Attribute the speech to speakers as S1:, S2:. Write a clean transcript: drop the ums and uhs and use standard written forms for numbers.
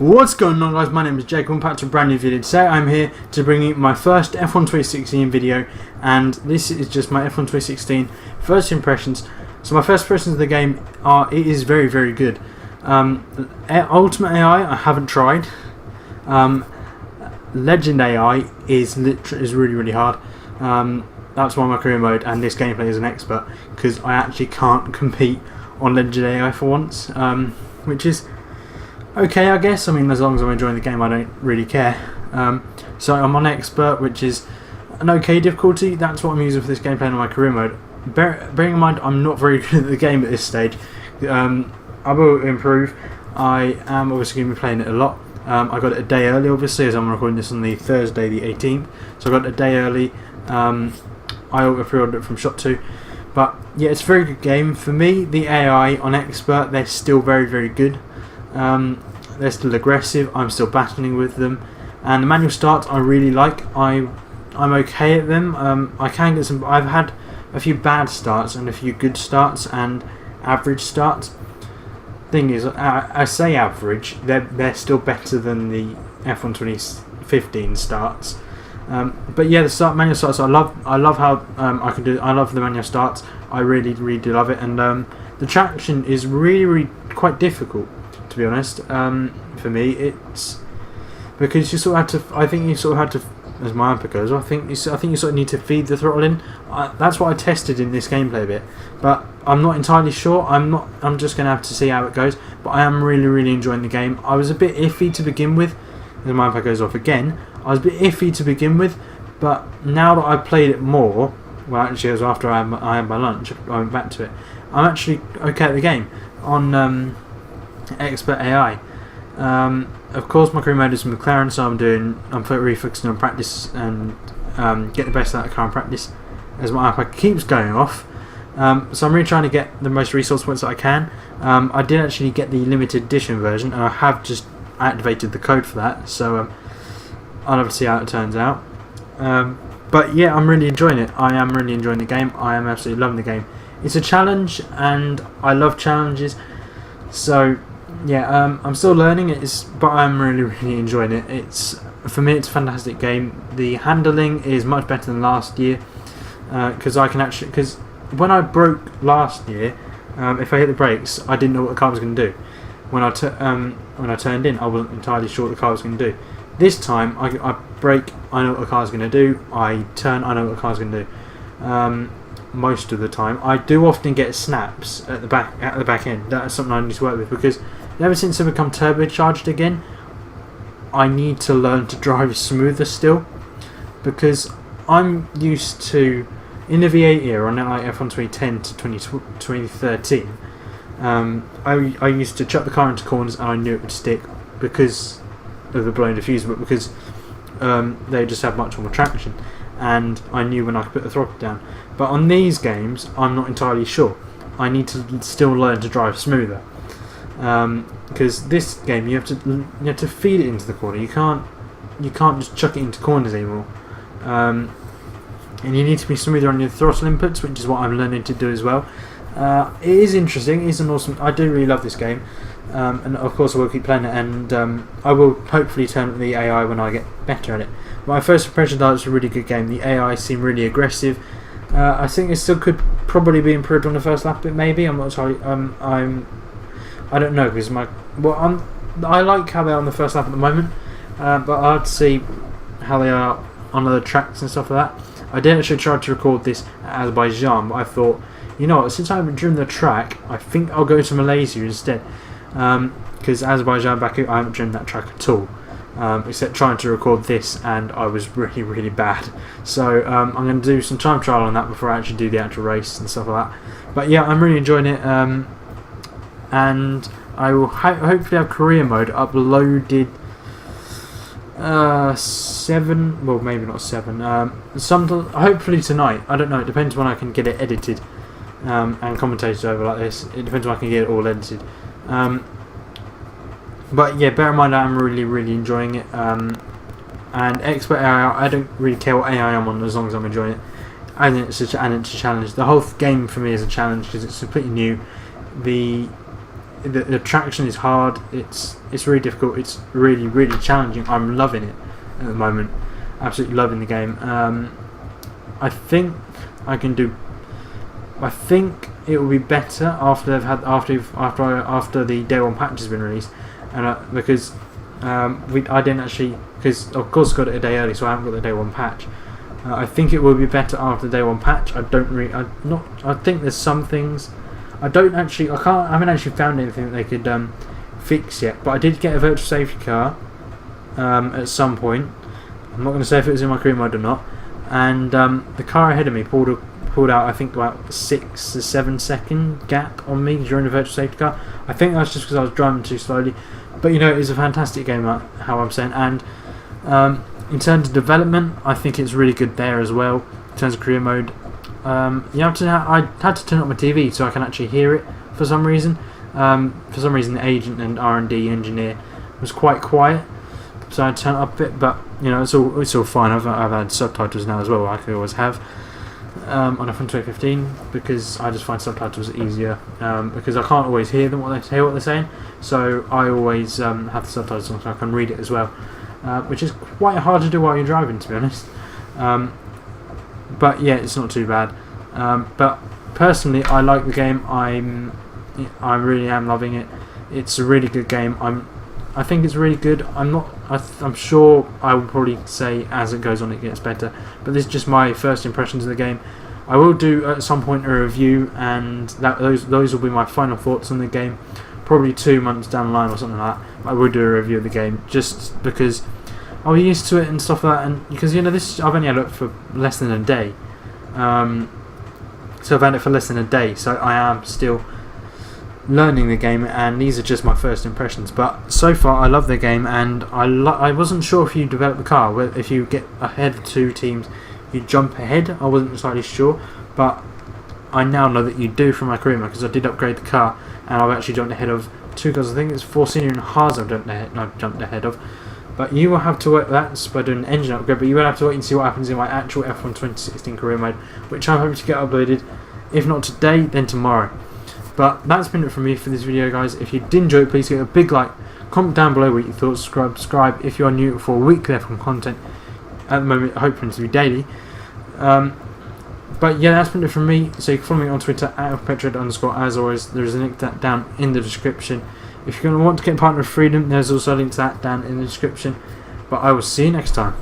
S1: What's going on, guys? My name is Jake. Welcome back to a brand new video. Today I'm here to bring you my first F1 2016 video, and this is just my F1 2016 first impressions. So my first impressions of the game are, it is very, very good. Ultimate AI I haven't tried. Legend AI is really, really hard. That's why my career mode and this gameplay is an expert, because I actually can't compete on Legend AI for once, which is okay, I guess. I mean, as long as I'm enjoying the game, I don't really care. So I'm on expert, which is an okay difficulty. That's what I'm using for this gameplay on my career mode. Bearing in mind, I'm not very good at the game at this stage. I will improve. I am obviously going to be playing it a lot. I got it a day early, obviously, as I'm recording this on the Thursday the 18th. So I got it a day early. I pre-ordered it from Shop2. But yeah, it's a very good game. For me, the AI on expert, they're still very, very good. They're still aggressive. I'm still battling with them, and the manual starts I really like. I'm okay at them. I can get some. I've had a few bad starts and a few good starts and average starts. Thing is, I say average. They're still better than the F1 2015 starts. But yeah, the manual starts. I love how I can do. I love the manual starts. I really do love it, and the traction is really quite difficult, to be honest. For me, it's because you sort of had to. I think you sort of had to, as my input goes. I think you sort of need to feed the throttle in. That's what I tested in this gameplay bit, but I'm not entirely sure. I'm just gonna have to see how it goes. But I am really enjoying the game. I was a bit iffy to begin with. As my input goes off again, I was a bit iffy to begin with, but now that I've played it more, well, actually it was after I had my lunch. I went back to it. I'm actually okay at the game on expert AI. Of course, my career mode is McLaren, so I'm really focusing on practice and get the best out of car in practice, as my iPad keeps going off. So I'm really trying to get the most resource points that I can. I did actually get the limited edition version, and I have just activated the code for that. So I'll have to see how it turns out. But yeah, I'm really enjoying it. I am really enjoying the game. I am absolutely loving the game. It's a challenge, and I love challenges. So yeah, I'm still learning it, but I'm really enjoying it. For me, it's a fantastic game. The handling is much better than last year, because when I broke last year, if I hit the brakes, I didn't know what the car was going to do. When I turned in, I wasn't entirely sure what the car was going to do. This time, I brake, I know what the car's going to do. I turn, I know what the car's going to do. Most of the time, I do often get snaps at the back end. That's something I need to work with, because ever since I've become turbocharged again, I need to learn to drive smoother still, because I'm used to, in the V8 era, on like F1 2010 to 2013. I used to chuck the car into corners and I knew it would stick because of the blown diffuser, but because they just have much more traction, and I knew when I could put the throttle down. But on these games, I'm not entirely sure. I need to still learn to drive smoother, because this game you have to feed it into the corner. You can't just chuck it into corners anymore. And you need to be smoother on your throttle inputs, which is what I'm learning to do as well. It is interesting. It's an awesome. I do really love this game, and of course I will keep playing it, and I will hopefully turn up the AI when I get better at it. My first impression that it's a really good game. The AI seemed really aggressive. I think it still could probably be improved on the first lap bit. Maybe I'm not sorry. I don't know, because I like how they are on the first lap at the moment, but I'll have to see how they are on other tracks and stuff like that. I did actually try to record this at Azerbaijan, but I thought, you know what, since I haven't driven the track, I think I'll go to Malaysia instead. Because Azerbaijan, Baku, I haven't driven that track at all. Except trying to record this, and I was really bad. So I'm going to do some time trial on that before I actually do the actual race and stuff like that. But yeah, I'm really enjoying it. And I will hopefully have career mode uploaded 7, well maybe not 7, hopefully tonight. I don't know, it depends when I can get it edited and commentated over like this. It depends when I can get it all edited. But yeah, bear in mind I'm really enjoying it. And expert AI, I don't really care what AI I'm on as long as I'm enjoying it. And it's a challenge. The whole game for me is a challenge because it's completely new. the traction is hard. It's really difficult. It's really challenging. I'm loving it at the moment. Absolutely loving the game. I think I can do. I think it will be better after they've had after the day one patch has been released, and because I didn't actually, because of course I got it a day early, so I haven't got the day one patch. I think it will be better after the day one patch. I think there's some things. I haven't actually found anything that they could fix yet. But I did get a virtual safety car at some point. I'm not going to say if it was in my career mode or not. And the car ahead of me pulled out, I think, about 6 to 7 second gap on me during the virtual safety car. I think that's just because I was driving too slowly. But it is a fantastic game, how I'm saying. And in terms of development, I think it's really good there as well. In terms of career mode, I had to turn up my TV so I can actually hear it for some reason. The agent and R&D engineer was quite quiet, so I had to turn it up a bit. But it's all fine. I've had subtitles now as well. I could always have on a iPhone 2015 because I just find subtitles easier because I can't always hear what they're saying. So I always have the subtitles on so I can read it as well. Which is quite hard to do while you're driving, to be honest. But yeah, it's not too bad. But personally, I like the game. I really am loving it. It's a really good game. I think it's really good. I'm sure I will probably say as it goes on it gets better. But this is just my first impressions of the game. I will do at some point a review, and those will be my final thoughts on the game. Probably 2 months down the line or something like that. I will do a review of the game just because I'll be used to it and stuff like that, and because I've only had it for less than a day, so I've had it for less than a day, so I am still learning the game, and these are just my first impressions. But so far, I love the game, and I wasn't sure if you develop the car, if you get ahead of 2 teams, you jump ahead. I wasn't entirely sure, but I now know that you do from my career mode because I did upgrade the car, and I've actually jumped ahead of 2 guys. I think it's Force Senior and Haas I've jumped ahead of. But you will have to wait. That's by doing an engine upgrade. But you will have to wait and see what happens in my actual F1 2016 career mode, which I'm hoping to get uploaded. If not today, then tomorrow. But that's been it from me for this video, guys. If you did enjoy it, please give it a big like. Comment down below what you thought. Subscribe if you are new for weekly F1 content. At the moment, hoping to be daily. But yeah, that's been it from me. So you can follow me on Twitter @Petred_. As always, there is a link to that down in the description. If you're going to want to get Partner of Freedom, there's also a link to that down in the description. But I will see you next time.